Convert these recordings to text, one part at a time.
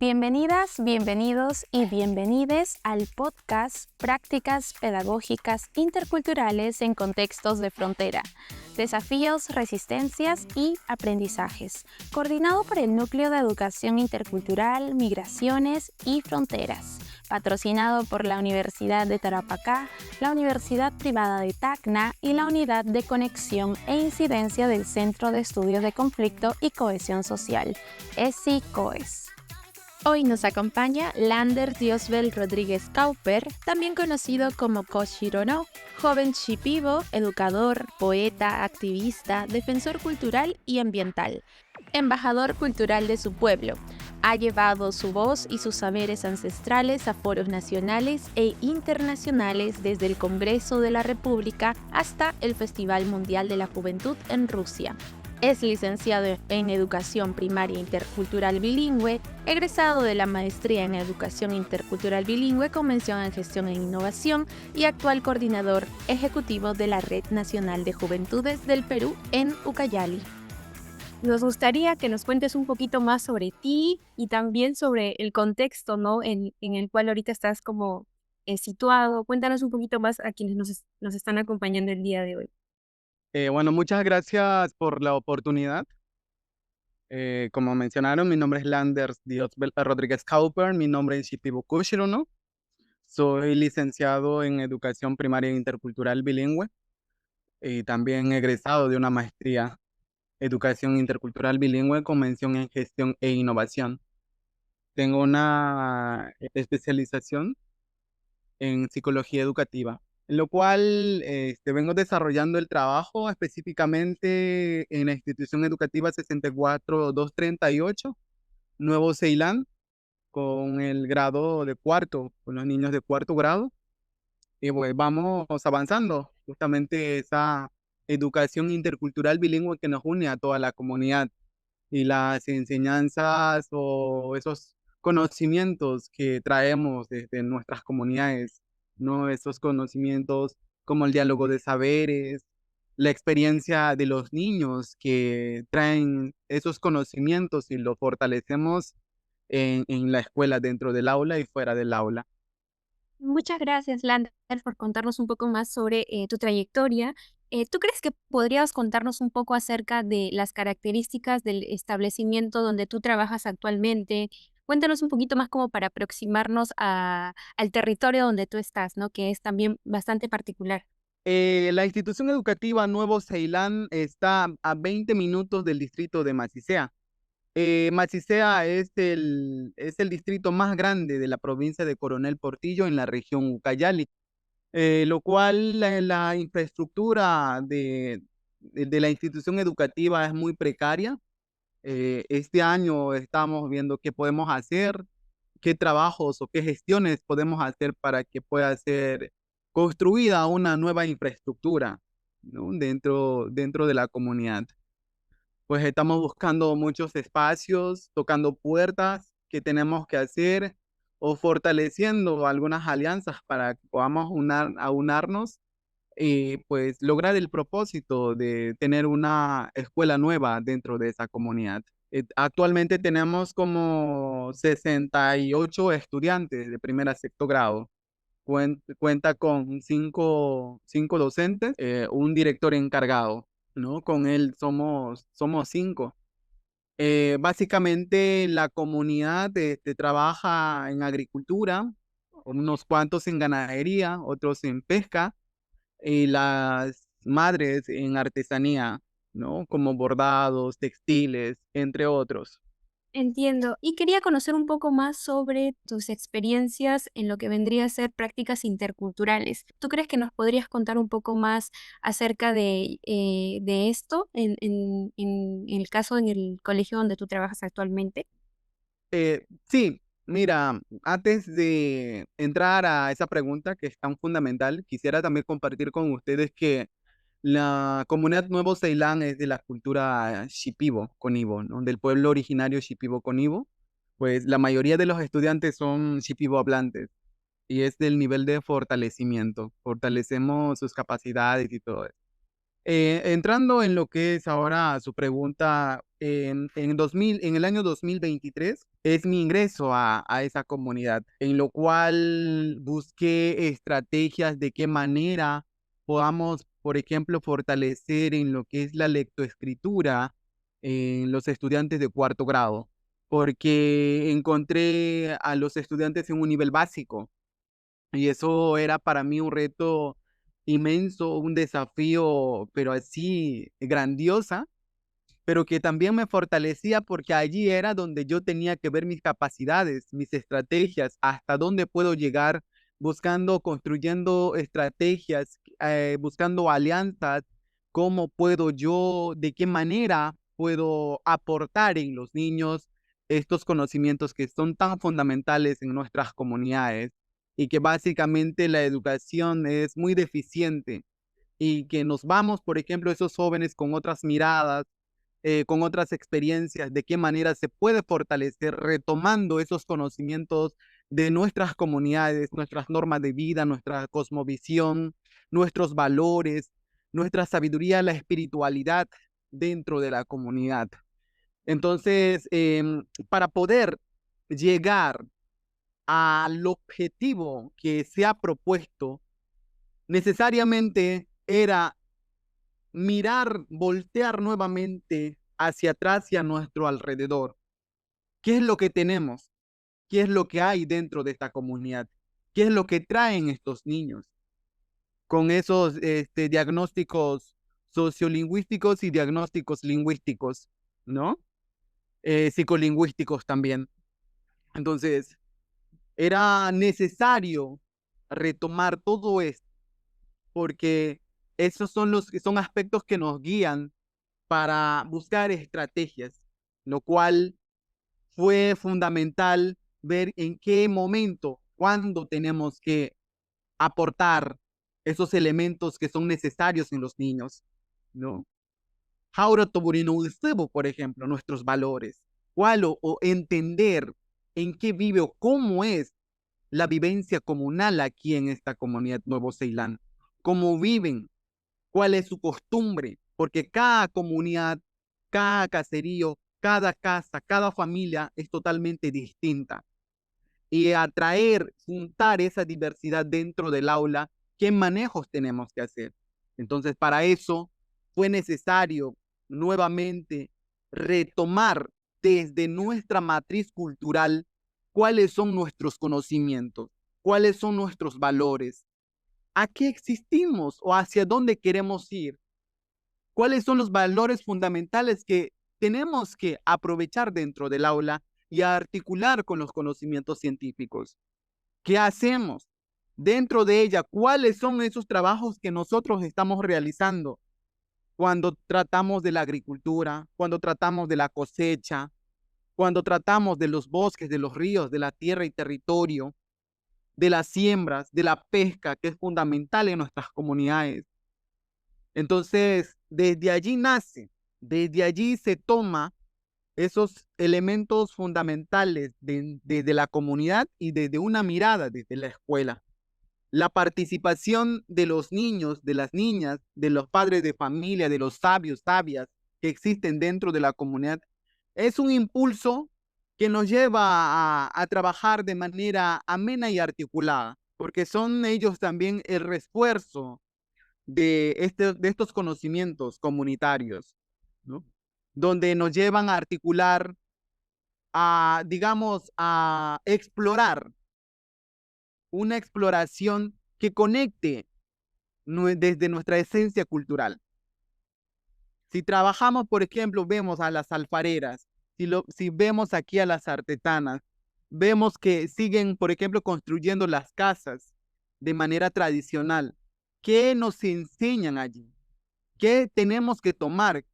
Bienvenidas, bienvenidos y bienvenides al podcast Prácticas Pedagógicas Interculturales en Contextos de Frontera, Desafíos, Resistencias y Aprendizajes, coordinado por el Núcleo de Educación Intercultural, Migraciones y Fronteras, patrocinado por la Universidad de Tarapacá, la Universidad Privada de Tacna y la Unidad de Conexión e Incidencia del Centro de Estudios de Conflicto y Cohesión Social, ESI-COES. Hoy nos acompaña Lander Diosbel Rodríguez Cauper, también conocido como Koshiro No, joven shipibo, educador, poeta, activista, defensor cultural y ambiental, embajador cultural de su pueblo. Ha llevado su voz y sus saberes ancestrales a foros nacionales e internacionales desde el Congreso de la República hasta el Festival Mundial de la Juventud en Rusia. Es licenciado en Educación Primaria Intercultural Bilingüe, egresado de la Maestría en Educación Intercultural Bilingüe con mención en Gestión e Innovación y actual coordinador ejecutivo de la Red Nacional de Juventudes del Perú en Ucayali. Nos gustaría que nos cuentes un poquito más sobre ti y también sobre el contexto, ¿no? en el cual ahorita estás como situado. Cuéntanos un poquito más a quienes nos están acompañando el día de hoy. Muchas gracias por la oportunidad. Como mencionaron, mi nombre es Landers Diosbel Rodríguez Cauper, mi nombre es Shipibo Kushiro, ¿no? Soy licenciado en Educación Primaria Intercultural Bilingüe y también egresado de una maestría Educación Intercultural Bilingüe con mención en Gestión e Innovación. Tengo una especialización en Psicología Educativa, en lo cual vengo desarrollando el trabajo específicamente en la institución educativa 64238, Nuevo Ceilán, con el grado de cuarto, con los niños de cuarto grado. Y pues vamos avanzando, justamente esa educación intercultural bilingüe que nos une a toda la comunidad y las enseñanzas o esos conocimientos que traemos desde nuestras comunidades, ¿no? Esos conocimientos como el diálogo de saberes, la experiencia de los niños que traen esos conocimientos y los fortalecemos en la escuela, dentro del aula y fuera del aula. Muchas gracias, Lander, por contarnos un poco más sobre tu trayectoria. ¿Tú crees que podrías contarnos un poco acerca de las características del establecimiento donde tú trabajas actualmente? Cuéntanos un poquito más como para aproximarnos al territorio donde tú estás, ¿no? Que es también bastante particular. La institución educativa Nuevo Ceilán está a 20 minutos del distrito de Macicea. Macicea es el distrito más grande de la provincia de Coronel Portillo en la región Ucayali, lo cual la infraestructura de la institución educativa es muy precaria. Este año estamos viendo qué podemos hacer, qué trabajos o qué gestiones podemos hacer para que pueda ser construida una nueva infraestructura, ¿no? Dentro de la comunidad. Pues estamos buscando muchos espacios, tocando puertas que tenemos que hacer o fortaleciendo algunas alianzas para que podamos aunarnos y pues lograr el propósito de tener una escuela nueva dentro de esa comunidad. Actualmente tenemos como 68 estudiantes de primer a sexto grado. Cuenta con cinco docentes, un director encargado, ¿no? Con él somos cinco. Básicamente la comunidad trabaja en agricultura, unos cuantos en ganadería, otros en pesca y las madres en artesanía, ¿no? Como bordados, textiles, entre otros. Entiendo. Y quería conocer un poco más sobre tus experiencias en lo que vendría a ser prácticas interculturales. ¿Tú crees que nos podrías contar un poco más acerca de esto en el caso en el colegio donde tú trabajas actualmente? Sí, mira, antes de entrar a esa pregunta que es tan fundamental, quisiera también compartir con ustedes que la comunidad Nuevo Ceilán es de la cultura Shipibo Conibo, ¿no? Del pueblo originario Shipibo Conibo. Pues la mayoría de los estudiantes son Shipibo hablantes y es del nivel de fortalecimiento. Fortalecemos sus capacidades y todo eso. Entrando en lo que es ahora su pregunta, en el año 2023 es mi ingreso a esa comunidad, en lo cual busqué estrategias de qué manera podamos, por ejemplo, fortalecer en lo que es la lectoescritura en los estudiantes de cuarto grado, porque encontré a los estudiantes en un nivel básico y eso era para mí un reto inmenso, un desafío, pero así grandiosa, pero que también me fortalecía porque allí era donde yo tenía que ver mis capacidades, mis estrategias, hasta dónde puedo llegar, buscando, construyendo estrategias, buscando alianzas, cómo puedo yo, de qué manera puedo aportar en los niños estos conocimientos que son tan fundamentales en nuestras comunidades y que básicamente la educación es muy deficiente y que nos vamos, por ejemplo, esos jóvenes con otras miradas, con otras experiencias, de qué manera se puede fortalecer retomando esos conocimientos de nuestras comunidades, nuestras normas de vida, nuestra cosmovisión, nuestros valores, nuestra sabiduría, la espiritualidad dentro de la comunidad. Entonces, para poder llegar al objetivo que se ha propuesto, necesariamente era mirar, voltear nuevamente hacia atrás y a nuestro alrededor. ¿Qué es lo que tenemos? ¿Qué es lo que hay dentro de esta comunidad? ¿Qué es lo que traen estos niños con esos diagnósticos sociolingüísticos y diagnósticos lingüísticos, ¿no? Psicolingüísticos también. Entonces, era necesario retomar todo esto porque esos son los que son aspectos que nos guían para buscar estrategias, lo cual fue fundamental ver en qué momento, cuándo tenemos que aportar esos elementos que son necesarios en los niños, ¿no? Ahora, por ejemplo, nuestros valores, cuál o entender en qué vive o cómo es la vivencia comunal aquí en esta comunidad Nuevo Ceilán, cómo viven, cuál es su costumbre, porque cada comunidad, cada caserío, cada casa, cada familia es totalmente distinta. Y atraer, juntar esa diversidad dentro del aula, ¿qué manejos tenemos que hacer? Entonces, para eso fue necesario nuevamente retomar desde nuestra matriz cultural cuáles son nuestros conocimientos, cuáles son nuestros valores, a qué existimos o hacia dónde queremos ir, cuáles son los valores fundamentales que tenemos que aprovechar dentro del aula y articular con los conocimientos científicos. ¿Qué hacemos dentro de ella? ¿Cuáles son esos trabajos que nosotros estamos realizando cuando tratamos de la agricultura, cuando tratamos de la cosecha, cuando tratamos de los bosques, de los ríos, de la tierra y territorio, de las siembras, de la pesca, que es fundamental en nuestras comunidades? Entonces, desde allí nace, desde allí se toma esos elementos fundamentales desde la comunidad y desde una mirada desde la escuela. La participación de los niños, de las niñas, de los padres de familia, de los sabios, sabias que existen dentro de la comunidad, es un impulso que nos lleva a trabajar de manera amena y articulada, porque son ellos también el refuerzo de estos conocimientos comunitarios, ¿no? Donde nos llevan a articular, a, digamos, a explorar una exploración que conecte desde nuestra esencia cultural. Si trabajamos, por ejemplo, vemos a las alfareras, si vemos aquí a las artesanas, vemos que siguen, por ejemplo, construyendo las casas de manera tradicional. ¿Qué nos enseñan allí? ¿Qué tenemos que tomar?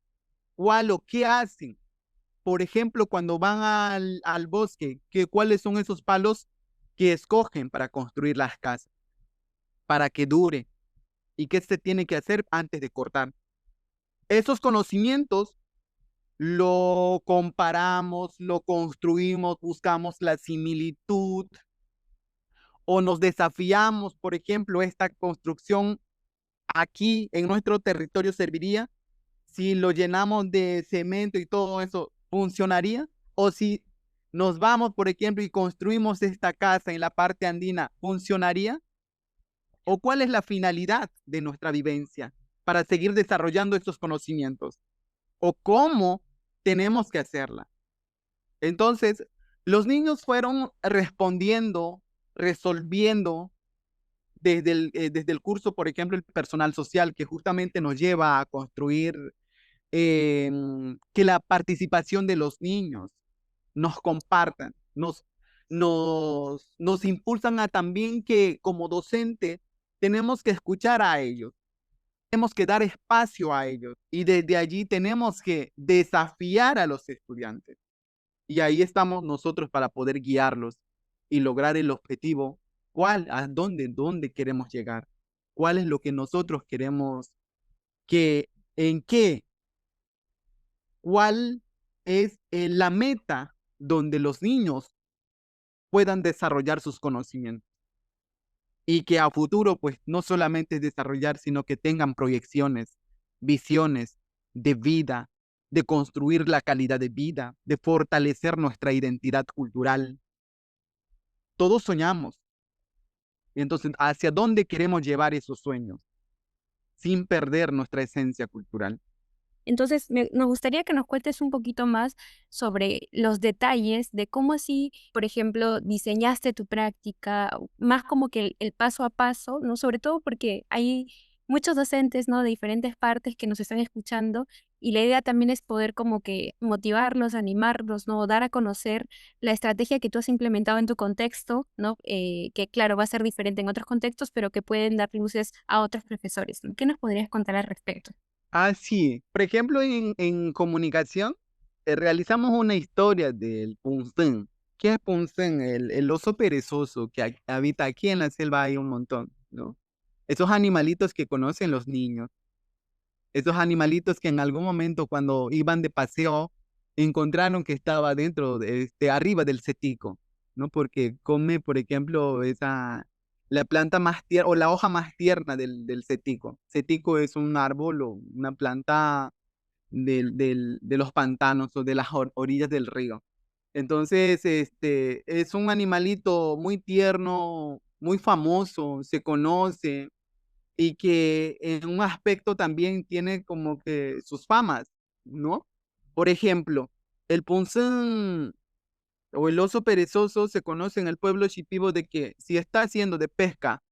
¿Cuál o qué hacen? Por ejemplo, cuando van al bosque, ¿cuáles son esos palos que escogen para construir las casas? Para que dure. ¿Y qué se tiene que hacer antes de cortar? Esos conocimientos lo comparamos, lo construimos, buscamos la similitud o nos desafiamos, por ejemplo, esta construcción aquí en nuestro territorio serviría. si lo llenamos de cemento y todo eso, ¿funcionaría? O si nos vamos, por ejemplo, y construimos esta casa en la parte andina, ¿funcionaría? ¿O cuál es la finalidad de nuestra vivencia para seguir desarrollando estos conocimientos? ¿O cómo tenemos que hacerla? Entonces, los niños fueron respondiendo, resolviendo desde el curso, por ejemplo, el personal social, que justamente nos lleva a construir que la participación de los niños nos compartan, nos impulsan a también que como docente tenemos que escuchar a ellos, tenemos que dar espacio a ellos y desde allí tenemos que desafiar a los estudiantes. Y ahí estamos nosotros para poder guiarlos y lograr el objetivo, dónde queremos llegar, cuál es lo que nosotros queremos, que, en qué, cuál es la meta donde los niños puedan desarrollar sus conocimientos y que a futuro pues no solamente es desarrollar, sino que tengan proyecciones, visiones de vida, de construir la calidad de vida, de fortalecer nuestra identidad cultural. Todos soñamos. Y entonces, ¿hacia dónde queremos llevar esos sueños sin perder nuestra esencia cultural? Entonces, nos gustaría que nos cuentes un poquito más sobre los detalles de cómo así, por ejemplo, diseñaste tu práctica, más como que el paso a paso, ¿no? Sobre todo porque hay muchos docentes, ¿no? De diferentes partes que nos están escuchando y la idea también es poder como que motivarlos, animarlos, ¿no? Dar a conocer la estrategia que tú has implementado en tu contexto, ¿no? Que claro, va a ser diferente en otros contextos, pero que pueden dar luces a otros profesores, ¿no? ¿Qué nos podrías contar al respecto? Ah, sí. Por ejemplo, en comunicación, realizamos una historia del punzén. ¿Qué es punzén? El oso perezoso que habita aquí en la selva hay un montón, ¿no? Esos animalitos que conocen los niños, esos animalitos que en algún momento cuando iban de paseo encontraron que estaba dentro, arriba del cetico, ¿no? Porque come, por ejemplo, la planta más tierna o la hoja más tierna del cetico. Cetico es un árbol o una planta de los pantanos o de las orillas del río. Entonces, es un animalito muy tierno, muy famoso, se conoce y que en un aspecto también tiene como que sus famas, ¿no? Por ejemplo, el punzán o el oso perezoso se conoce en el pueblo shipibo de que si está haciendo de pesca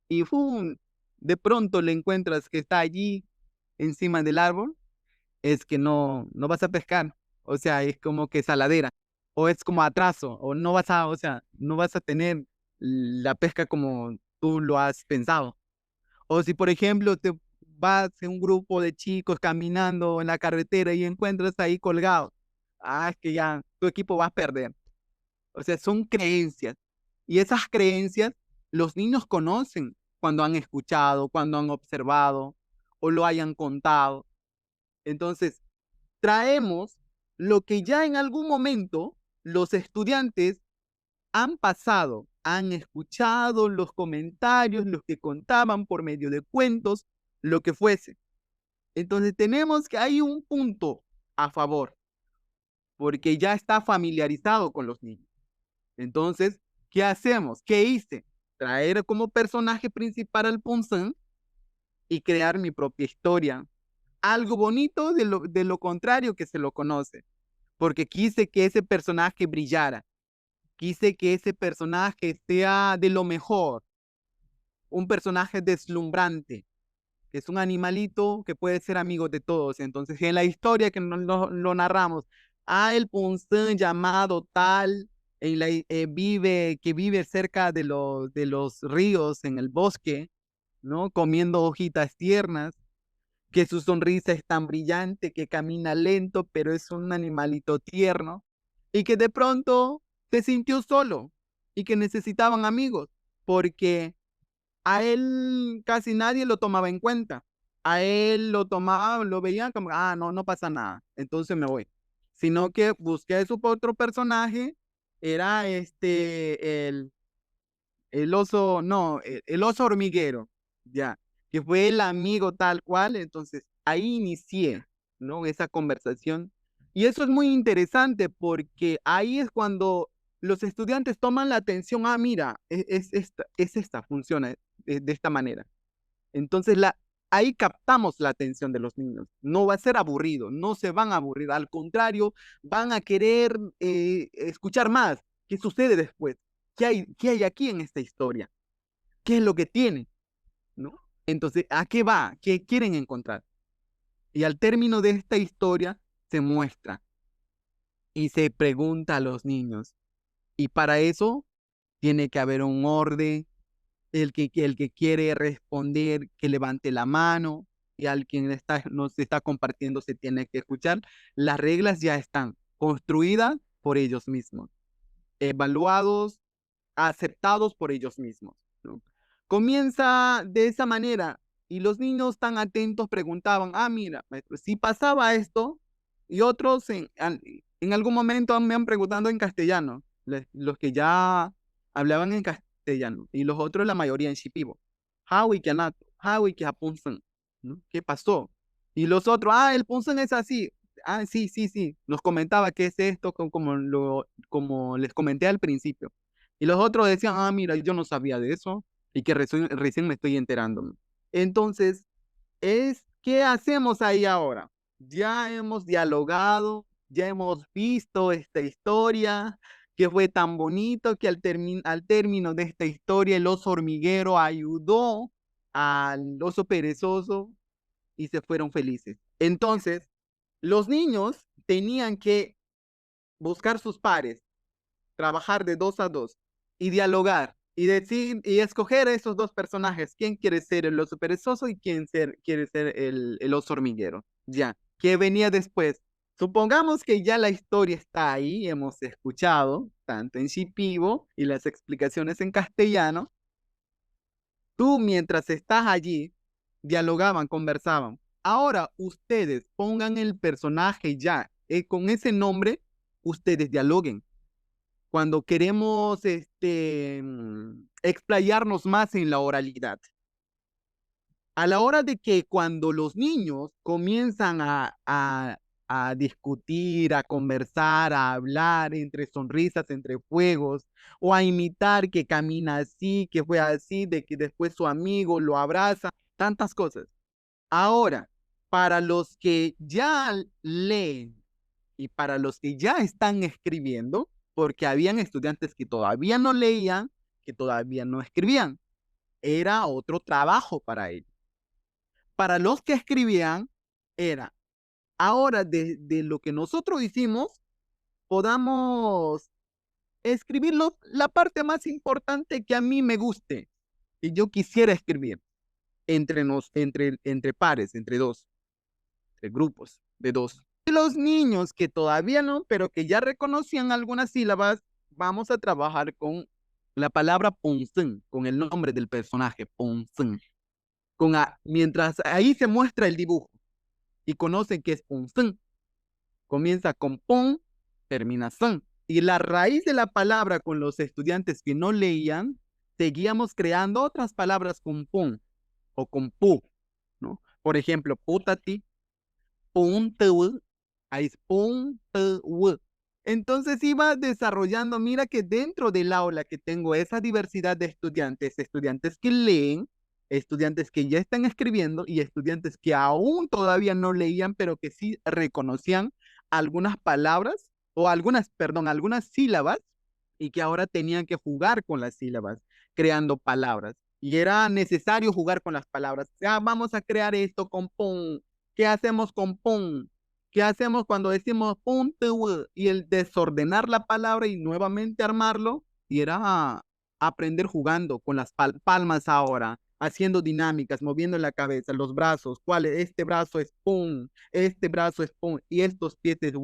y ¡fum! De pronto le encuentras que está allí encima del árbol, es que no vas a pescar. O sea, es como que saladera, o es como atraso, o sea, no vas a tener la pesca como tú lo has pensado. O si, por ejemplo, te vas en un grupo de chicos caminando en la carretera y encuentras ahí colgado, es que ya tu equipo va a perder. O sea, son creencias. Y esas creencias los niños conocen cuando han escuchado, cuando han observado o lo hayan contado. Entonces, traemos lo que ya en algún momento los estudiantes han pasado, han escuchado los comentarios, los que contaban por medio de cuentos, lo que fuese. Entonces tenemos que hay un punto a favor, porque ya está familiarizado con los niños. Entonces, ¿qué hacemos? ¿Qué hice? Traer como personaje principal al punzán y crear mi propia historia. Algo bonito de lo contrario que se lo conoce, porque quise que ese personaje brillara, quise que ese personaje sea de lo mejor, un personaje deslumbrante, que es un animalito que puede ser amigo de todos. Entonces, en la historia que lo narramos, el punzán llamado tal, que vive cerca de los ríos en el bosque, ¿no? Comiendo hojitas tiernas, que su sonrisa es tan brillante, que camina lento, pero es un animalito tierno, y que de pronto se sintió solo y que necesitaban amigos, porque a él casi nadie lo tomaba en cuenta. A él lo tomaba, lo veían como, no pasa nada, entonces me voy. Sino que busqué a su otro personaje, era el oso, no, el oso hormiguero, ya, que fue el amigo tal cual, entonces ahí inicié. ¿no? Esa conversación. Y eso es muy interesante porque ahí es cuando los estudiantes toman la atención, mira, es esta, funciona de esta manera. Entonces, ahí captamos la atención de los niños. No va a ser aburrido, no se van a aburrir, al contrario, van a querer escuchar más. ¿Qué sucede después? ¿Qué hay aquí en esta historia? ¿Qué es lo que tiene? ¿No? Entonces, ¿a qué va? ¿Qué quieren encontrar? Y al término de esta historia se muestra y se pregunta a los niños. Y para eso tiene que haber un orden. El que quiere responder, que levante la mano, y al quien nos está compartiendo se tiene que escuchar. Las reglas ya están construidas por ellos mismos, evaluados, aceptados por ellos mismos, ¿no? Comienza de esa manera y los niños tan atentos preguntaban, mira, maestro, si pasaba esto, y otros en algún momento me han preguntado en castellano, los que ya hablaban en castellano, y los otros la mayoría en shipibo. Hawi que anato, hawi que apunsan, ¿no? ¿Qué pasó? Y los otros, el punzan es así. Sí, sí, sí. Nos comentaba qué es esto, como les comenté al principio. Y los otros decían, mira, yo no sabía de eso y que recién me estoy enterando. Entonces, ¿qué hacemos ahí ahora? Ya hemos dialogado, ya hemos visto esta historia, que fue tan bonito que al término de esta historia el oso hormiguero ayudó al oso perezoso y se fueron felices. Entonces, los niños tenían que buscar sus pares, trabajar de 2 a 2 y dialogar y decir y escoger a esos dos personajes, quién quiere ser el oso perezoso y quiere ser el oso hormiguero. Ya, ¿qué venía después? Supongamos que ya la historia está ahí, hemos escuchado tanto en shipibo y las explicaciones en castellano. Tú mientras estás allí, dialogaban, conversaban. Ahora ustedes pongan el personaje ya, con ese nombre, ustedes dialoguen cuando queremos explayarnos más en la oralidad. A la hora de que cuando los niños comienzan a discutir, a conversar, a hablar entre sonrisas, entre juegos, o a imitar que camina así, que fue así, de que después su amigo lo abraza, tantas cosas. Ahora, para los que ya leen y para los que ya están escribiendo, porque habían estudiantes que todavía no leían, que todavía no escribían. Era otro trabajo para ellos. Para los que escribían, era ahora de lo que nosotros hicimos, podamos escribir la parte más importante que a mí me guste y yo quisiera escribir entre pares, entre dos, entre grupos de dos. Los niños que todavía no, pero que ya reconocían algunas sílabas, vamos a trabajar con la palabra punzun, con el nombre del personaje, punzun. Mientras ahí se muestra el dibujo y conocen que es punzun, comienza con pon, termina sun. Y la raíz de la palabra con los estudiantes que no leían, seguíamos creando otras palabras con pon o con pu, ¿no? Por ejemplo, putati, puntu, puntu. Entonces iba desarrollando, mira que dentro del aula que tengo esa diversidad de estudiantes, estudiantes que leen, estudiantes que ya están escribiendo y estudiantes que aún todavía no leían, pero que sí reconocían algunas palabras o algunas sílabas y que ahora tenían que jugar con las sílabas, creando palabras. Y era necesario jugar con las palabras. Vamos a crear esto con pum. ¿Qué hacemos con pum? ¿Qué hacemos cuando decimos pum, y el desordenar la palabra y nuevamente armarlo? Y era aprender jugando con las palmas ahora, haciendo dinámicas, moviendo la cabeza, los brazos, este brazo es pum, este brazo es pum, y estos pies es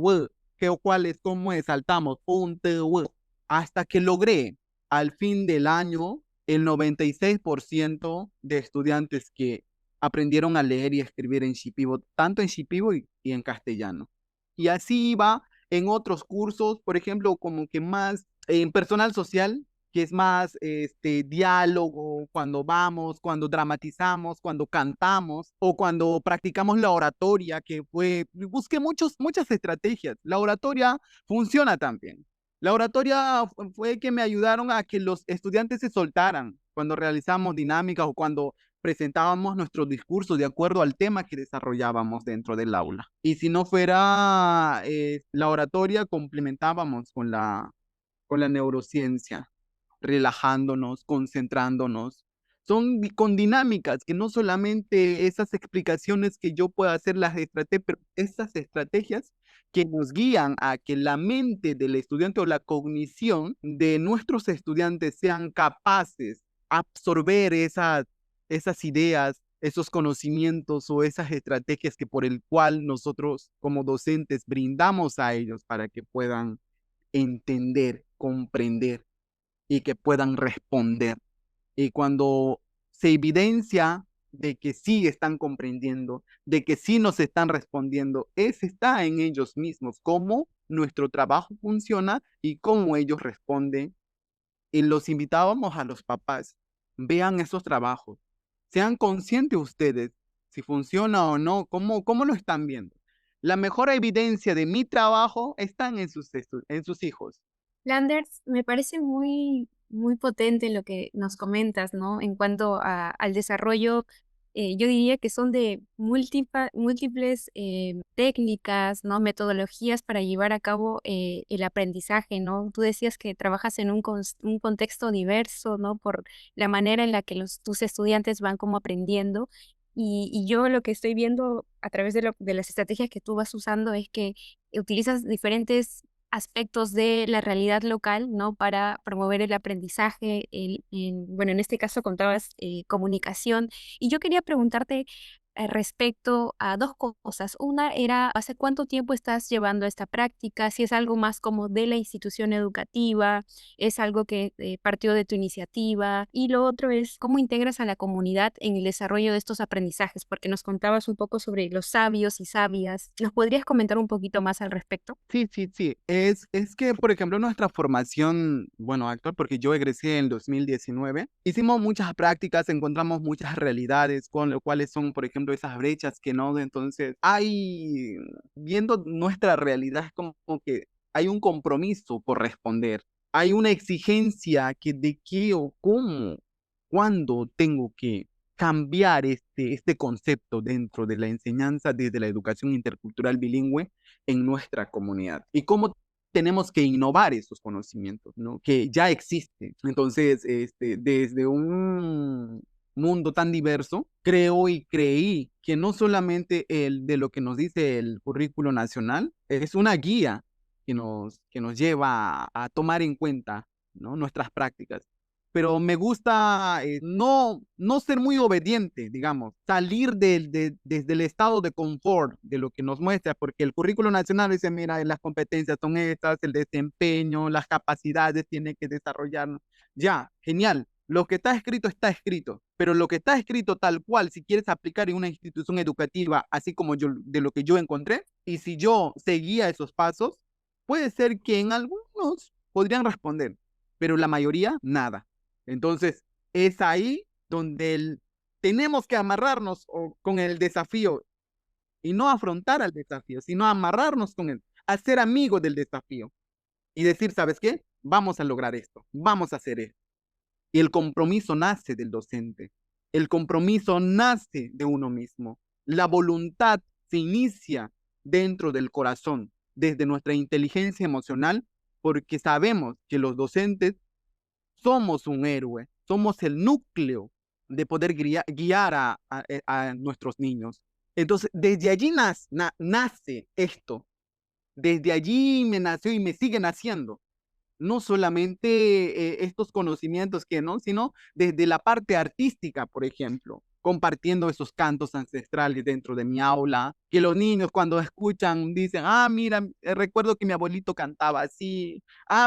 cuál es, cómo es, saltamos, pum, hasta que logré al fin del año el 96% de estudiantes que aprendieron a leer y escribir en shipibo, tanto en shipibo y en castellano. Y así iba en otros cursos, por ejemplo, como que más en personal social, que es más diálogo, cuando vamos, cuando dramatizamos, cuando cantamos o cuando practicamos la oratoria, que fue, busqué muchas estrategias. La oratoria funciona también. La oratoria fue que me ayudaron a que los estudiantes se soltaran cuando realizamos dinámicas o cuando presentábamos nuestro discurso de acuerdo al tema que desarrollábamos dentro del aula. Y si no fuera la oratoria, complementábamos con la neurociencia, relajándonos, concentrándonos. Son con dinámicas que no solamente esas explicaciones que yo pueda hacer las estrategias, pero esas estrategias que nos guían a que la mente del estudiante o la cognición de nuestros estudiantes sean capaces de absorber esas ideas, esos conocimientos o esas estrategias que por el cual nosotros como docentes brindamos a ellos para que puedan entender, comprender y que puedan responder. Y cuando se evidencia de que sí están comprendiendo, de que sí nos están respondiendo, está en ellos mismos, cómo nuestro trabajo funciona y cómo ellos responden. Y los invitábamos a los papás, vean esos trabajos, sean conscientes ustedes si funciona o no, cómo lo están viendo. La mejor evidencia de mi trabajo está en sus hijos. Landers, me parece muy potente lo que nos comentas, ¿no? En cuanto al desarrollo, yo diría que son de múltiples técnicas, ¿no? Metodologías para llevar a cabo el aprendizaje, ¿no? Tú decías que trabajas en un contexto diverso, ¿no? Por la manera en la que tus estudiantes van como aprendiendo. Y yo lo que estoy viendo a través de las estrategias que tú vas usando es que utilizas diferentes aspectos de la realidad local, ¿no? Para promover el aprendizaje, bueno, en este caso contabas comunicación. Y yo quería preguntarte respecto a dos cosas. Una era, ¿hace cuánto tiempo estás llevando esta práctica? Si es algo más como de la institución educativa, es algo que partió de tu iniciativa. Y lo otro es, ¿cómo integras a la comunidad en el desarrollo de estos aprendizajes? Porque nos contabas un poco sobre los sabios y sabias. ¿Nos podrías comentar un poquito más al respecto? Sí, sí, sí. Es que, por ejemplo, nuestra formación, bueno, actual, porque yo egresé en 2019, hicimos muchas prácticas, encontramos muchas realidades, con lo cuales son, por ejemplo, esas brechas que no, entonces, viendo nuestra realidad, es como que hay un compromiso por responder, hay una exigencia que de qué o cómo, cuándo tengo que cambiar este concepto dentro de la enseñanza desde la educación intercultural bilingüe en nuestra comunidad y cómo tenemos que innovar esos conocimientos, ¿no? Que ya existen. Entonces, desde un mundo tan diverso, creo y creí que no solamente el de lo que nos dice el currículo nacional, es una guía que nos lleva a tomar en cuenta, ¿no? Nuestras prácticas, pero me gusta no ser muy obediente, digamos, salir desde el estado de confort de lo que nos muestra, porque el currículo nacional dice, mira, las competencias son estas, el desempeño, las capacidades tiene que desarrollar. Ya, genial. Lo que está escrito, pero lo que está escrito tal cual, si quieres aplicar en una institución educativa, así como yo, de lo que yo encontré, y si yo seguía esos pasos, puede ser que en algunos podrían responder, pero la mayoría, nada. Entonces, es ahí donde tenemos que amarrarnos con el desafío y no afrontar al desafío, sino amarrarnos con él, a ser amigos del desafío y decir, ¿sabes qué? Vamos a lograr esto, vamos a hacer esto. Y el compromiso nace del docente, el compromiso nace de uno mismo, la voluntad se inicia dentro del corazón, desde nuestra inteligencia emocional, porque sabemos que los docentes somos un héroe, somos el núcleo de poder guiar a nuestros niños. Entonces, desde allí nace esto, desde allí me nació y me sigue naciendo. No solamente estos conocimientos que no, sino desde la parte artística, por ejemplo, compartiendo esos cantos ancestrales dentro de mi aula, que los niños cuando escuchan dicen, mira, recuerdo que mi abuelito cantaba así,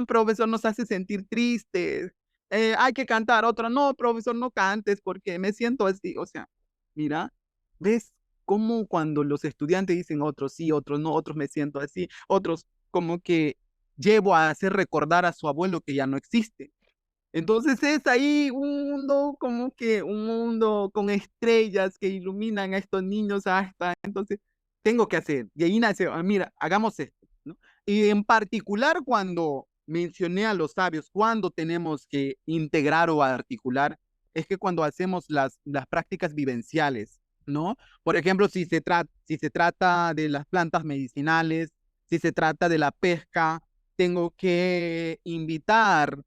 profesor, nos hace sentir tristes, hay que cantar otra, no, profesor, no cantes porque me siento así, o sea, mira, ¿ves cómo cuando los estudiantes dicen otros sí, otros no, otros me siento así, otros como que llevo a hacer recordar a su abuelo que ya no existe? Entonces es ahí un mundo como que un mundo con estrellas que iluminan a estos niños hasta entonces tengo que hacer. Y ahí nace, mira, hagamos esto, ¿no? Y en particular cuando mencioné a los sabios, cuando tenemos que integrar o articular, es que cuando hacemos las prácticas vivenciales, ¿no? Por ejemplo, si se trata de las plantas medicinales, si se trata de la pesca, tengo que invitar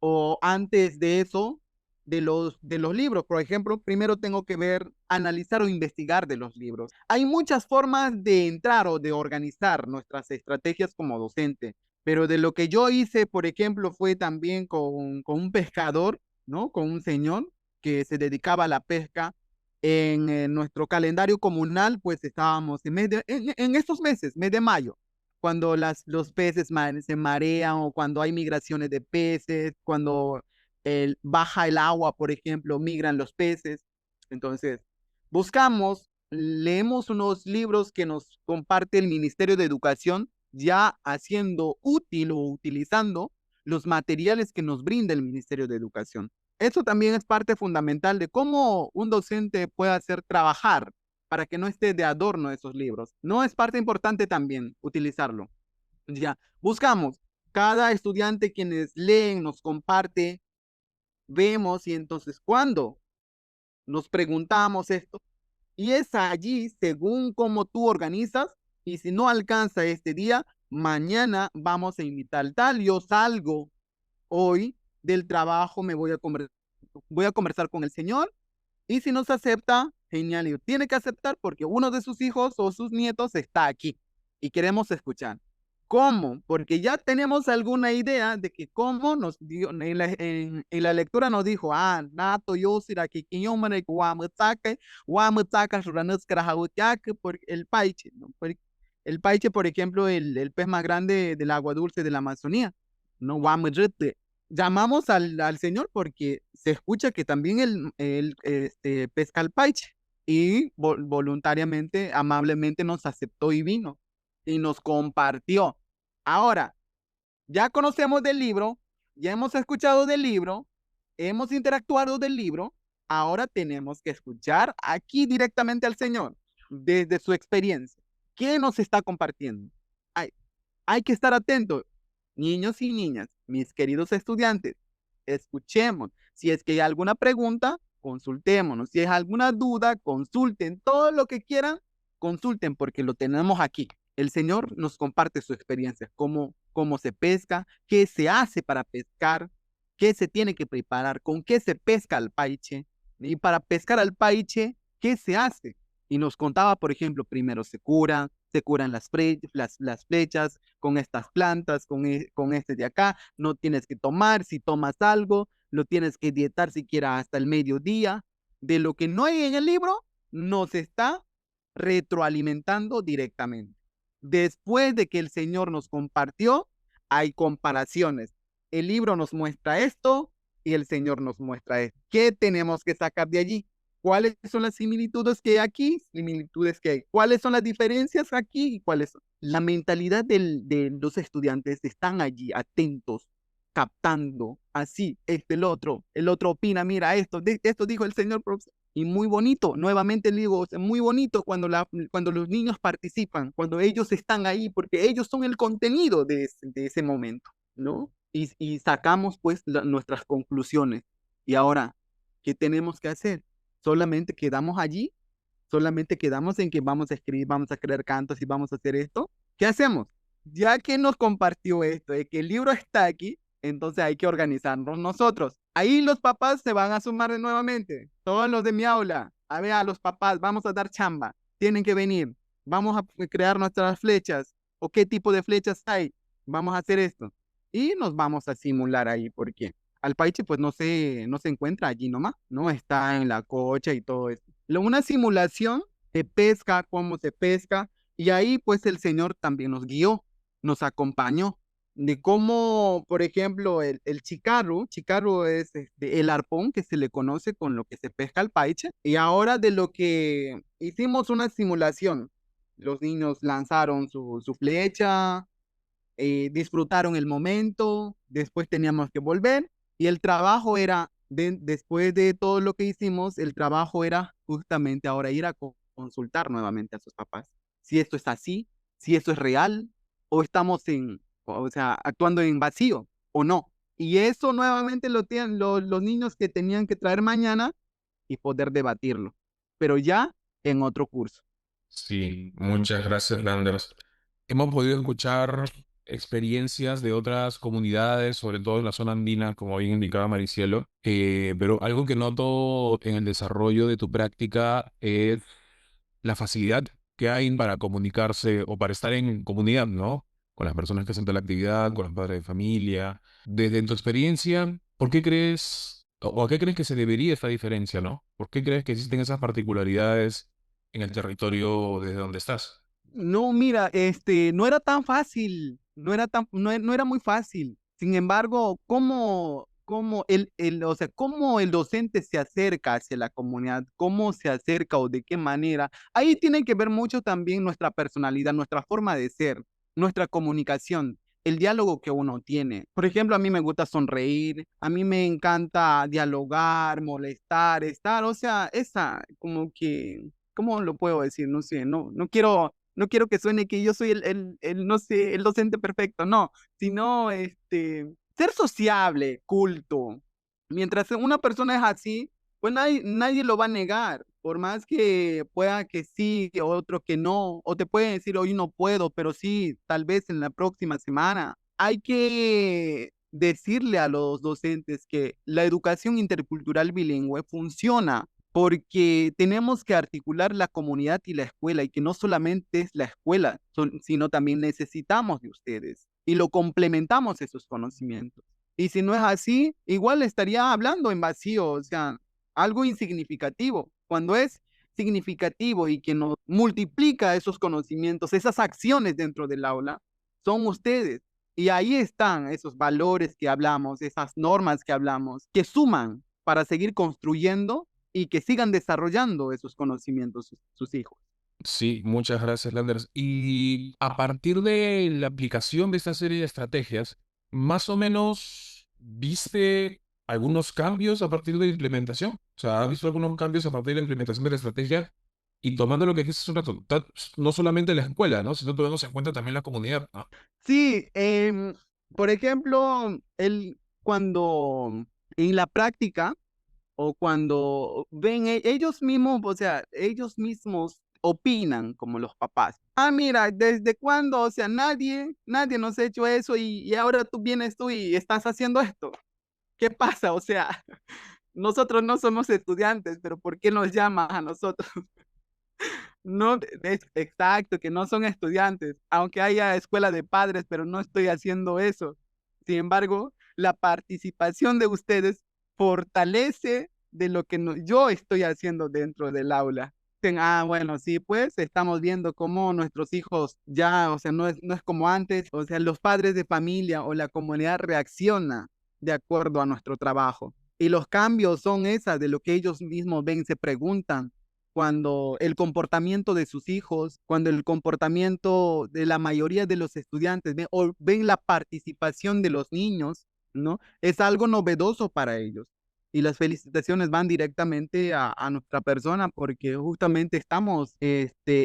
o antes de eso, de los libros. Por ejemplo, primero tengo que ver, analizar o investigar de los libros. Hay muchas formas de entrar o de organizar nuestras estrategias como docente, pero de lo que yo hice, por ejemplo, fue también con un pescador, ¿no? Con un señor que se dedicaba a la pesca. En nuestro calendario comunal, pues estábamos en estos meses, mes de mayo, cuando los peces se marean o cuando hay migraciones de peces, cuando baja el agua, por ejemplo, migran los peces. Entonces, leemos unos libros que nos comparte el Ministerio de Educación, ya haciendo útil o utilizando los materiales que nos brinda el Ministerio de Educación. Eso también es parte fundamental de cómo un docente puede hacer trabajar para que no esté de adorno esos libros. No es parte importante también utilizarlo. Ya, buscamos. Cada estudiante quienes leen nos comparte, vemos y entonces cuando nos preguntamos esto, y es allí según cómo tú organizas, y si no alcanza este día, mañana vamos a invitar tal, yo salgo hoy del trabajo, voy a conversar con el Señor y si nos acepta, genial, y tiene que aceptar porque uno de sus hijos o sus nietos está aquí y queremos escuchar. ¿Cómo? Porque ya tenemos alguna idea de que cómo nos dio, en la lectura nos dijo, nato yo sira que kinyomane guamutaka por el paiche, ¿no? El paiche, por ejemplo, el pez más grande del agua dulce de la Amazonía, ¿no? Guamurrete. Llamamos al señor porque se escucha que también pesca el paiche y voluntariamente, amablemente nos aceptó y vino y nos compartió. Ahora, ya conocemos del libro, ya hemos escuchado del libro, hemos interactuado del libro, ahora tenemos que escuchar aquí directamente al Señor, desde su experiencia. ¿Qué nos está compartiendo? Hay, hay que estar atentos, niños y niñas, mis queridos estudiantes, escuchemos. Si es que hay alguna pregunta, consultémonos. Si hay alguna duda, consulten. Todo lo que quieran, consulten porque lo tenemos aquí. El Señor nos comparte su experiencia, cómo se pesca, qué se hace para pescar, qué se tiene que preparar, con qué se pesca al paiche. Y para pescar al paiche, ¿qué se hace? Y nos contaba, por ejemplo, primero se curan las flechas con estas plantas, con este de acá, no tienes que tomar, si tomas algo, lo tienes que dietar siquiera hasta el mediodía. De lo que no hay en el libro, nos está retroalimentando directamente. Después de que el Señor nos compartió, hay comparaciones. El libro nos muestra esto y el Señor nos muestra esto. ¿Qué tenemos que sacar de allí? ¿Cuáles son las similitudes que hay aquí? Similitudes que hay. ¿Cuáles son las diferencias aquí? ¿Y cuáles son? La mentalidad de los estudiantes están allí atentos, captando, así, el otro opina, mira, esto dijo el señor profesor. Y muy bonito, nuevamente digo, muy bonito cuando los niños participan, cuando ellos están ahí, porque ellos son el contenido de ese momento, ¿no? Y sacamos pues nuestras conclusiones. Y ahora, ¿qué tenemos que hacer? Solamente quedamos allí, solamente quedamos en que vamos a escribir, vamos a crear cantos y vamos a hacer esto. ¿Qué hacemos? Ya que nos compartió esto, de que el libro está aquí, entonces hay que organizarnos nosotros. Ahí los papás se van a sumar nuevamente, todos los de mi aula. A ver, a los papás, vamos a dar chamba, tienen que venir, vamos a crear nuestras flechas, o qué tipo de flechas hay, vamos a hacer esto. Y nos vamos a simular ahí, porque al paiche pues no se encuentra allí nomás, no está en la cocha y todo eso. Una simulación de pesca, cómo se pesca, y ahí pues el Señor también nos guió, nos acompañó, de cómo, por ejemplo, el chicarro es el arpón que se le conoce con lo que se pesca al paiche, y ahora de lo que hicimos una simulación, los niños lanzaron su flecha, disfrutaron el momento, después teníamos que volver Y el trabajo era, después de todo lo que hicimos, el trabajo era justamente ahora ir a consultar nuevamente a sus papás. Si esto es así, si esto es real, o estamos o sea, actuando en vacío, o no. Y eso nuevamente lo tienen los niños que tenían que traer mañana y poder debatirlo, pero ya en otro curso. Sí, muchas gracias, Landers. Hemos podido escuchar experiencias de otras comunidades, sobre todo en la zona andina, como bien indicaba Maricielo, pero algo que noto en el desarrollo de tu práctica es la facilidad que hay para comunicarse o para estar en comunidad, ¿no? Con las personas que hacen toda la actividad, con los padres de familia. Desde tu experiencia, ¿por qué crees o a qué crees que se debería esta diferencia, ¿no? ¿Por qué crees que existen esas particularidades en el territorio desde donde estás? No, mira, no era tan fácil, no era muy fácil. Sin embargo, o sea, cómo el docente se acerca hacia la comunidad, cómo se acerca o de qué manera, ahí tiene que ver mucho también nuestra personalidad, nuestra forma de ser, nuestra comunicación, el diálogo que uno tiene. Por ejemplo, a mí me gusta sonreír, a mí me encanta dialogar, molestar, estar, o sea, esa, como que, ¿cómo lo puedo decir? No sé, no quiero que suene que yo soy no sé, el docente perfecto, no, sino ser sociable, culto. Mientras una persona es así, pues nadie lo va a negar, por más que pueda que sí, o otro que no, o te puede decir hoy no puedo, pero sí, tal vez en la próxima semana. Hay que decirle a los docentes que la educación intercultural bilingüe funciona porque tenemos que articular la comunidad y la escuela, y que no solamente es la escuela, sino también necesitamos de ustedes y lo complementamos esos conocimientos. Y si no es así, igual estaría hablando en vacío, o sea, algo insignificativo. Cuando es significativo y que nos multiplica esos conocimientos, esas acciones dentro del aula, son ustedes. Y ahí están esos valores que hablamos, esas normas que hablamos, que suman para seguir construyendo y que sigan desarrollando esos conocimientos sus hijos. Sí, muchas gracias, Landers. Y a partir de la aplicación de esta serie de estrategias, más o menos, ¿viste algunos cambios a partir de la implementación? O sea, ¿has visto algunos cambios a partir de la implementación de la estrategia? Y tomando lo que dijiste hace un rato, no solamente la escuela, ¿no? Sino tomando en cuenta también la comunidad, ¿no? Sí, por ejemplo, cuando en la práctica o cuando ven ellos mismos, o sea, ellos mismos opinan como los papás. Ah, mira, ¿desde cuándo? O sea, nadie nos ha hecho eso y ahora tú vienes tú y estás haciendo esto. ¿Qué pasa? O sea, nosotros no somos estudiantes, pero ¿por qué nos llamas a nosotros? No, es exacto, que no son estudiantes, aunque haya escuela de padres, pero no estoy haciendo eso. Sin embargo, la participación de ustedes fortalece de lo que yo estoy haciendo dentro del aula. Dicen, ah, bueno, sí, pues estamos viendo cómo nuestros hijos ya, o sea, no es como antes, o sea, los padres de familia o la comunidad reacciona de acuerdo a nuestro trabajo. Y los cambios son esas de lo que ellos mismos ven, se preguntan cuando el comportamiento de sus hijos, cuando el comportamiento de la mayoría de los estudiantes o ven la participación de los niños, ¿no? Es algo novedoso para ellos. Y las felicitaciones van directamente a nuestra persona porque justamente estamos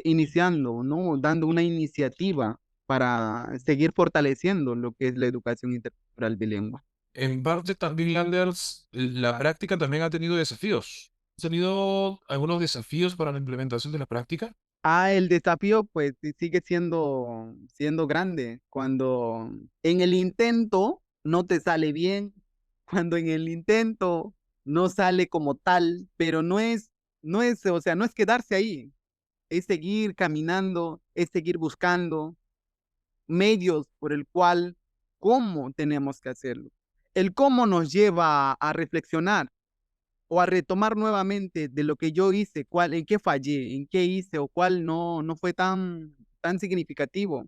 iniciando, ¿no? Dando una iniciativa para seguir fortaleciendo lo que es la educación intercultural bilingüe. En parte también, Landers, la práctica también ha tenido desafíos. ¿Has tenido algunos desafíos para la implementación de la práctica? Ah, el desafío pues sí sigue siendo grande. Cuando en el intento no te sale bien, cuando en el intento no sale como tal, pero o sea, no es quedarse ahí, es seguir caminando, es seguir buscando medios por el cual, cómo tenemos que hacerlo. El cómo nos lleva a reflexionar o a retomar nuevamente de lo que yo hice, en qué fallé, en qué hice o cuál no fue tan significativo,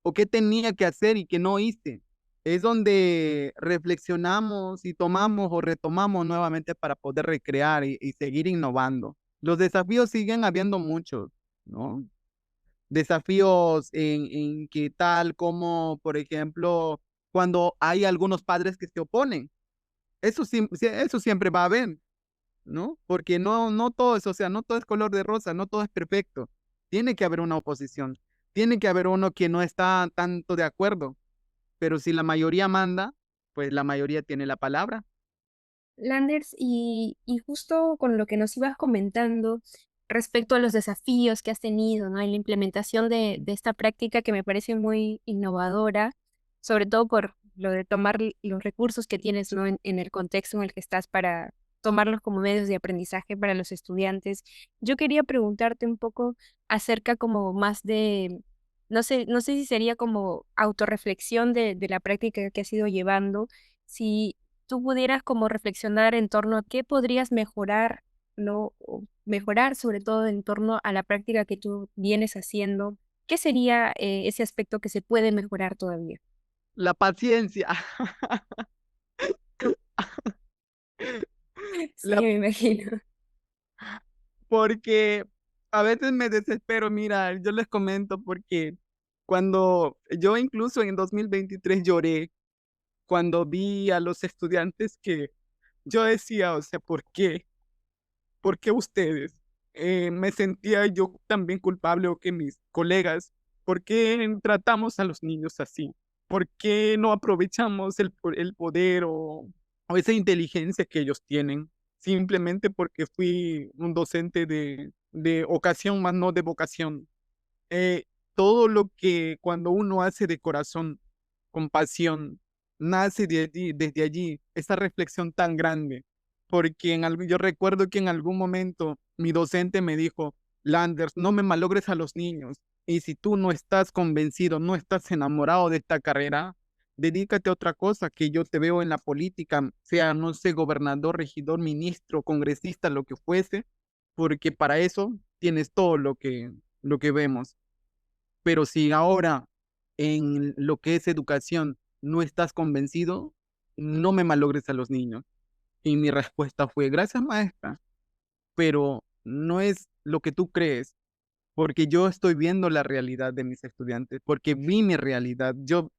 o qué tenía que hacer y que no hice. Es donde reflexionamos y tomamos o retomamos nuevamente para poder recrear y seguir innovando. Los desafíos siguen habiendo muchos, ¿no? Desafíos en que tal como, por ejemplo, cuando hay algunos padres que se oponen, Eso siempre va a haber, ¿no? Porque no todo es, o sea, no todo es color de rosa, no todo es perfecto. Tiene que haber una oposición, tiene que haber uno que no está tanto de acuerdo, pero si la mayoría manda, pues la mayoría tiene la palabra. Landers, y justo con lo que nos ibas comentando respecto a los desafíos que has tenido, ¿no? En la implementación de esta práctica que me parece muy innovadora, sobre todo por lo de tomar los recursos que tienes, ¿no? En el contexto en el que estás para tomarlos como medios de aprendizaje para los estudiantes. Yo quería preguntarte un poco acerca como más de, no sé si sería como autorreflexión de la práctica que has ido llevando, si tú pudieras como reflexionar en torno a qué podrías mejorar, ¿no? O mejorar sobre todo en torno a la práctica que tú vienes haciendo, ¿qué sería ese aspecto que se puede mejorar todavía? La paciencia. Sí, La, me imagino. porque a veces me desespero, mira, yo les comento porque cuando yo incluso en 2023 lloré cuando vi a los estudiantes que yo decía, o sea, ¿por qué? ¿Por qué ustedes? Me sentía yo también culpable o que mis colegas. ¿Por qué tratamos a los niños así? ¿Por qué no aprovechamos el poder o esa inteligencia que ellos tienen? Simplemente porque fui un docente de ocasión, más no de vocación. eh, Todo lo que cuando uno hace de corazón, con pasión, nace desde allí, esa reflexión tan grande. Porque yo recuerdo que en algún momento mi docente me dijo, Landers, no me malogres a los niños. Y si tú no estás convencido, no estás enamorado de esta carrera, dedícate a otra cosa que yo te veo en la política, sea, no sé, gobernador, regidor, ministro, congresista, lo que fuese, porque para eso tienes todo lo que vemos. Pero si ahora en lo que es educación no estás convencido, no me malogres a los niños. Y mi respuesta fue, gracias maestra, pero no es lo que tú crees, porque yo estoy viendo la realidad de mis estudiantes, porque vi mi realidad, yo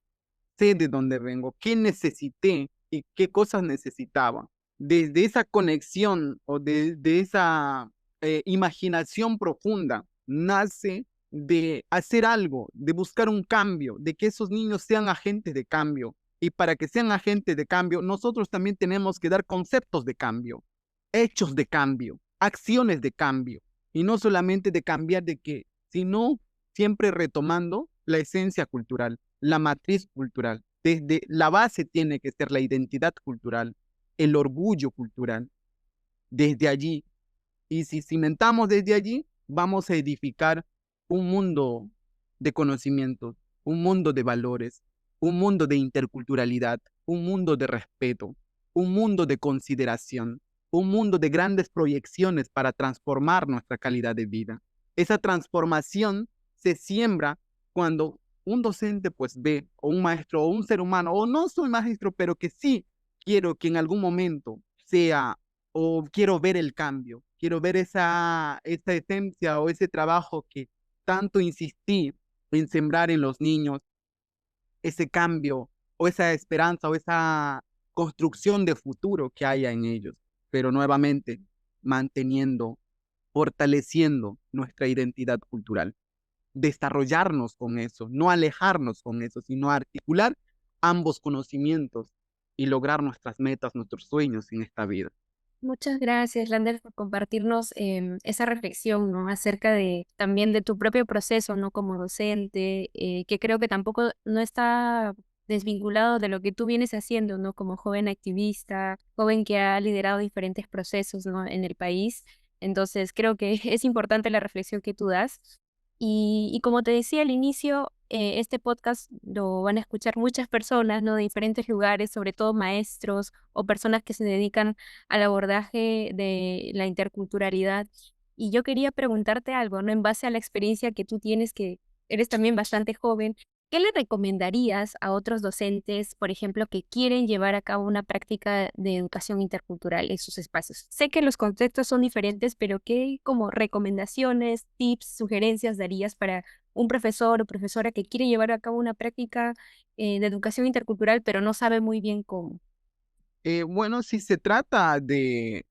sé de dónde vengo, qué necesité y qué cosas necesitaba. Desde esa conexión o de esa imaginación profunda nace de hacer algo, de buscar un cambio, de que esos niños sean agentes de cambio. Y para que sean agentes de cambio, nosotros también tenemos que dar conceptos de cambio, hechos de cambio, acciones de cambio. Y no solamente de cambiar de qué, sino siempre retomando la esencia cultural, la matriz cultural. Desde la base tiene que ser la identidad cultural, el orgullo cultural. Desde allí, y si cimentamos desde allí, vamos a edificar un mundo de conocimientos, un mundo de valores, un mundo de interculturalidad, un mundo de respeto, un mundo de consideración, un mundo de grandes proyecciones para transformar nuestra calidad de vida. Esa transformación se siembra cuando un docente pues ve, o un maestro, o un ser humano, o no soy maestro, pero que sí quiero que en algún momento sea o quiero ver el cambio, quiero ver esa esencia o ese trabajo que tanto insistí en sembrar en los niños, ese cambio o esa esperanza o esa construcción de futuro que haya en ellos, pero nuevamente manteniendo, fortaleciendo nuestra identidad cultural, desarrollarnos con eso, no alejarnos con eso, sino articular ambos conocimientos y lograr nuestras metas, nuestros sueños en esta vida. Muchas gracias, Lander, por compartirnos esa reflexión, ¿no? Acerca de también de tu propio proceso, ¿no? Como docente, que creo que tampoco no está desvinculado de lo que tú vienes haciendo, ¿no? Como joven activista, joven que ha liderado diferentes procesos, ¿no? En el país. Entonces, creo que es importante la reflexión que tú das. Y como te decía al inicio, este podcast lo van a escuchar muchas personas, ¿no? De diferentes lugares, sobre todo maestros o personas que se dedican al abordaje de la interculturalidad. Y yo quería preguntarte algo, ¿no? En base a la experiencia que tú tienes, que eres también bastante joven, ¿qué le recomendarías a otros docentes, por ejemplo, que quieren llevar a cabo una práctica de educación intercultural en sus espacios? Sé que los contextos son diferentes, pero ¿qué como recomendaciones, tips, sugerencias darías para un profesor o profesora que quiere llevar a cabo una práctica de educación intercultural, pero no sabe muy bien cómo? Bueno, si trata de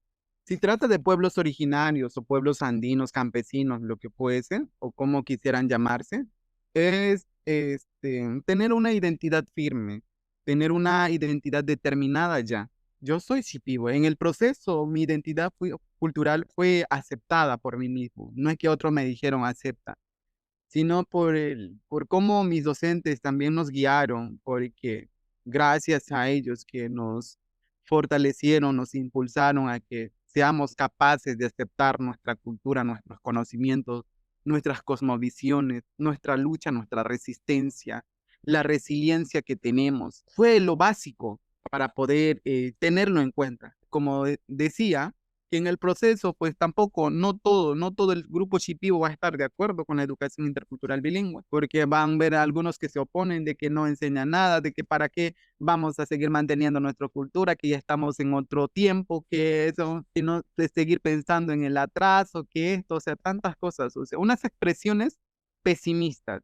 pueblos originarios o pueblos andinos, campesinos, lo que fuese, o como quisieran llamarse, es tener una identidad firme, tener una identidad determinada ya. Yo soy Shipibo. En el proceso, mi identidad cultural fue aceptada por mí mismo. No es que otros me dijeron acepta, sino por cómo mis docentes también nos guiaron, porque gracias a ellos que nos fortalecieron, nos impulsaron a que seamos capaces de aceptar nuestra cultura, nuestros conocimientos, nuestras cosmovisiones, nuestra lucha, nuestra resistencia, la resiliencia que tenemos. Fue lo básico para poder tenerlo en cuenta. Como decía, que en el proceso, pues tampoco, no todo el grupo Shipibo va a estar de acuerdo con la educación intercultural bilingüe, porque van a ver a algunos que se oponen de que no enseña nada, de que para qué vamos a seguir manteniendo nuestra cultura, que ya estamos en otro tiempo, que eso, que no de seguir pensando en el atraso, que esto, o sea, tantas cosas, o sea, unas expresiones pesimistas,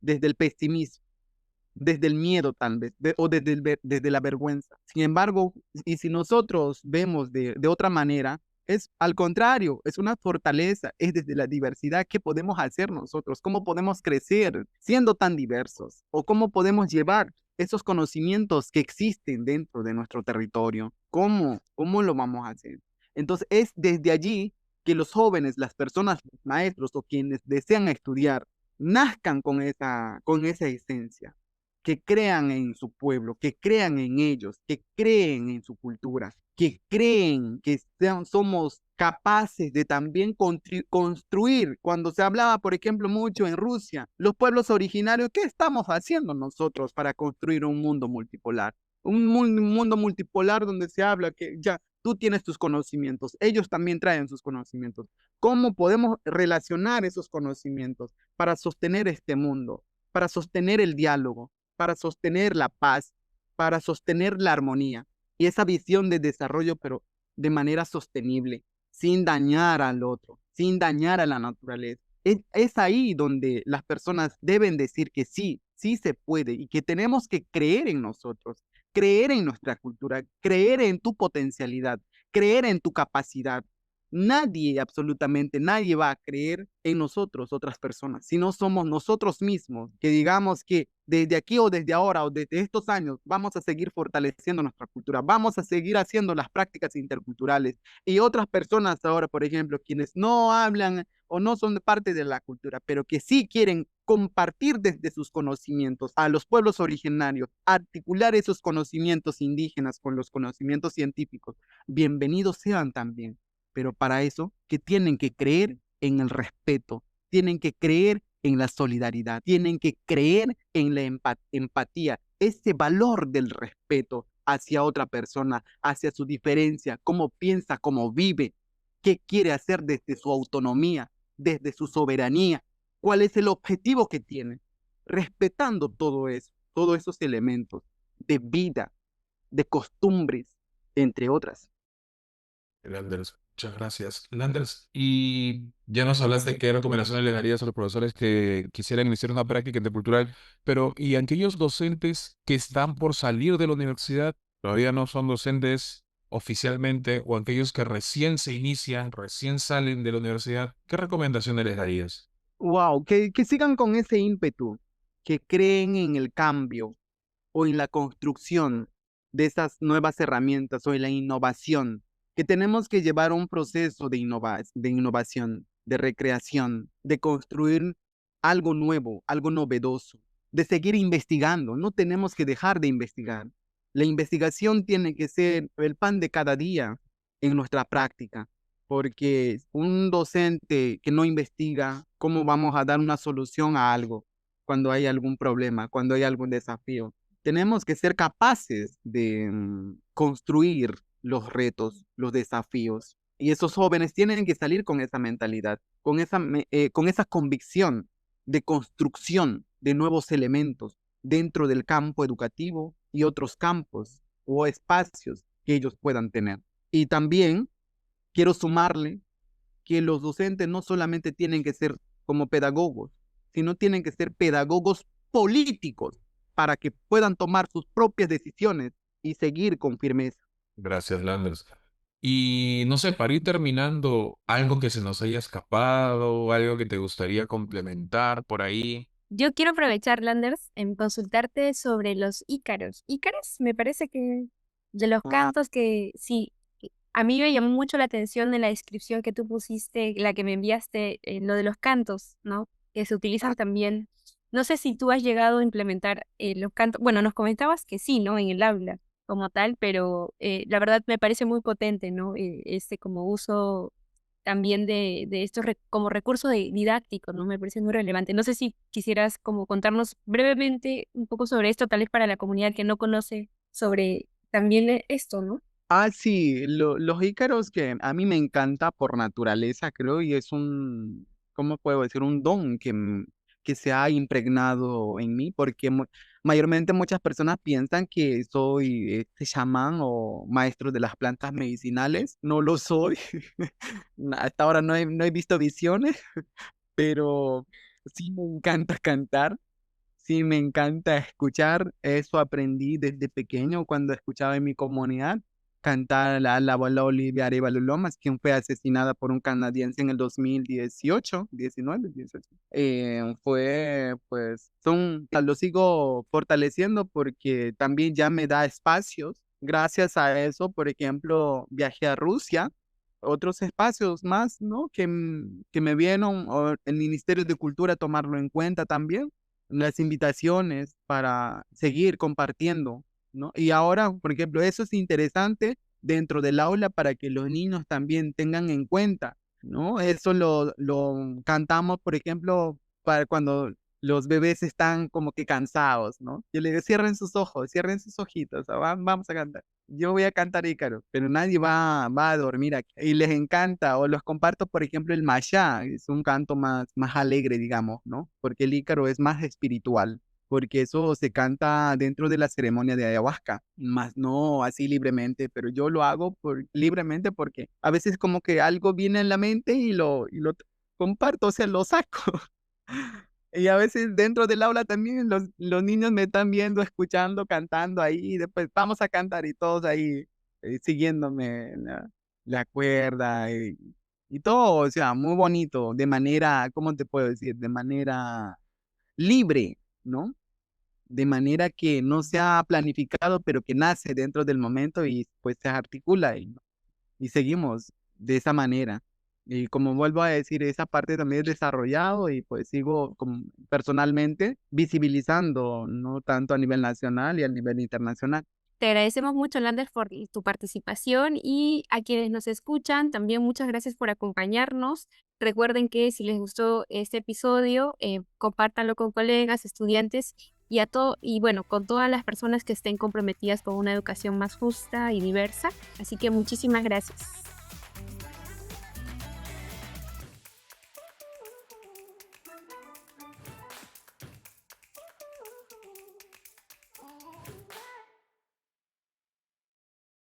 desde el pesimismo, desde el miedo tal vez, o desde la vergüenza. Sin embargo, y si nosotros vemos de otra manera, es al contrario, es una fortaleza, es desde la diversidad que podemos hacer nosotros, cómo podemos crecer siendo tan diversos, o cómo podemos llevar esos conocimientos que existen dentro de nuestro territorio, cómo lo vamos a hacer. Entonces, es desde allí que los jóvenes, las personas, los maestros o quienes desean estudiar, nazcan con esa esencia, que crean en su pueblo, que crean en ellos, que creen en su cultura, que creen que somos capaces de también construir. Cuando se hablaba, por ejemplo, mucho en Rusia, los pueblos originarios, ¿qué estamos haciendo nosotros para construir un mundo multipolar? Un mundo multipolar donde se habla que ya tú tienes tus conocimientos, ellos también traen sus conocimientos. ¿Cómo podemos relacionar esos conocimientos para sostener este mundo, para sostener el diálogo, para sostener la paz, para sostener la armonía y esa visión de desarrollo, pero de manera sostenible, sin dañar al otro, sin dañar a la naturaleza? Es ahí donde las personas deben decir que sí, sí se puede y que tenemos que creer en nosotros, creer en nuestra cultura, creer en tu potencialidad, creer en tu capacidad. Nadie, absolutamente nadie va a creer en nosotros, otras personas, si no somos nosotros mismos, que digamos que desde aquí o desde ahora o desde estos años vamos a seguir fortaleciendo nuestra cultura, vamos a seguir haciendo las prácticas interculturales y otras personas ahora, por ejemplo, quienes no hablan o no son parte de la cultura, pero que sí quieren compartir desde sus conocimientos a los pueblos originarios, articular esos conocimientos indígenas con los conocimientos científicos, bienvenidos sean también. Pero para eso, que tienen que creer en el respeto, tienen que creer en la solidaridad, tienen que creer en la empatía, ese valor del respeto hacia otra persona, hacia su diferencia, cómo piensa, cómo vive, qué quiere hacer desde su autonomía, desde su soberanía, cuál es el objetivo que tiene, respetando todo eso, todos esos elementos de vida, de costumbres, entre otras. Landers, muchas gracias. Landers, y ya nos hablaste de qué recomendaciones le darías a los profesores que quisieran iniciar una práctica intercultural, pero ¿y aquellos docentes que están por salir de la universidad, todavía no son docentes oficialmente, o aquellos que recién se inician, recién salen de la universidad, qué recomendaciones les darías? Wow, que sigan con ese ímpetu, que creen en el cambio o en la construcción de esas nuevas herramientas o en la innovación, que tenemos que llevar un proceso de innovación, de recreación, de construir algo nuevo, algo novedoso, de seguir investigando. No tenemos que dejar de investigar. La investigación tiene que ser el pan de cada día en nuestra práctica, porque un docente que no investiga, ¿cómo vamos a dar una solución a algo cuando hay algún problema, cuando hay algún desafío? Tenemos que ser capaces de construir los retos, los desafíos. Y esos jóvenes tienen que salir con esa mentalidad, con esa convicción de construcción de nuevos elementos dentro del campo educativo y otros campos o espacios que ellos puedan tener. Y también quiero sumarle que los docentes no solamente tienen que ser como pedagogos, sino tienen que ser pedagogos políticos para que puedan tomar sus propias decisiones y seguir con firmeza. Gracias, Landers. Y no sé, para ir terminando, algo que se nos haya escapado, algo que te gustaría complementar por ahí. Yo quiero aprovechar, Landers, en consultarte sobre los ícaros. Ícaros, me parece que de los cantos que sí, a mí me llamó mucho la atención en la descripción que tú pusiste, la que me enviaste, lo de los cantos, ¿no? Que se utilizan también. No sé si tú has llegado a implementar los cantos. Bueno, nos comentabas que sí, ¿no? En el aula como tal, pero la verdad me parece muy potente, ¿no? Este como uso también de estos como recurso didáctico, ¿no? Me parece muy relevante. No sé si quisieras como contarnos brevemente un poco sobre esto, tal vez para la comunidad que no conoce sobre también esto, ¿no? Sí, los ícaros que a mí me encanta por naturaleza, creo, y es un, ¿cómo puedo decir? Un don que se ha impregnado en mí, porque mayormente muchas personas piensan que soy este chamán o maestro de las plantas medicinales. No lo soy. Hasta ahora no he visto visiones, pero sí me encanta cantar. Sí, me encanta escuchar. Eso aprendí desde pequeño cuando escuchaba en mi comunidad cantar a la abuela Olivia Arevalo Lomas, quien fue asesinada por un canadiense en el 2018, 19, 18. Lo sigo fortaleciendo porque también ya me da espacios. Gracias a eso, por ejemplo, viajé a Rusia, otros espacios más, ¿no? Que me vieron, o el Ministerio de Cultura tomarlo en cuenta también las invitaciones para seguir compartiendo, ¿no? Y ahora, por ejemplo, eso es interesante dentro del aula para que los niños también tengan en cuenta, ¿no? Eso lo cantamos, por ejemplo, para cuando los bebés están como que cansados, ¿no? Yo les digo, cierren sus ojos, cierren sus ojitos, vamos a cantar. Yo voy a cantar Ícaro, pero nadie va a dormir aquí. Y les encanta, o los comparto, por ejemplo, el Mashá, es un canto más alegre, digamos, ¿no? Porque el Ícaro es más espiritual, porque eso se canta dentro de la ceremonia de ayahuasca, más no así libremente, pero yo lo hago libremente porque a veces como que algo viene en la mente y lo comparto, o sea, lo saco. Y a veces dentro del aula también los niños me están viendo, escuchando, cantando ahí, y después vamos a cantar y todos ahí siguiéndome la cuerda y todo, o sea, muy bonito, de manera, ¿cómo te puedo decir? De manera libre, ¿no? De manera que no sea planificado, pero que nace dentro del momento y pues se articula y seguimos de esa manera. Y como vuelvo a decir, esa parte también es desarrollado y pues sigo personalmente visibilizando, no tanto a nivel nacional y a nivel internacional. Te agradecemos mucho, Lander, por tu participación y a quienes nos escuchan, también muchas gracias por acompañarnos. Recuerden que si les gustó este episodio, compártanlo con colegas, estudiantes y y bueno, con todas las personas que estén comprometidas con una educación más justa y diversa. Así que muchísimas gracias.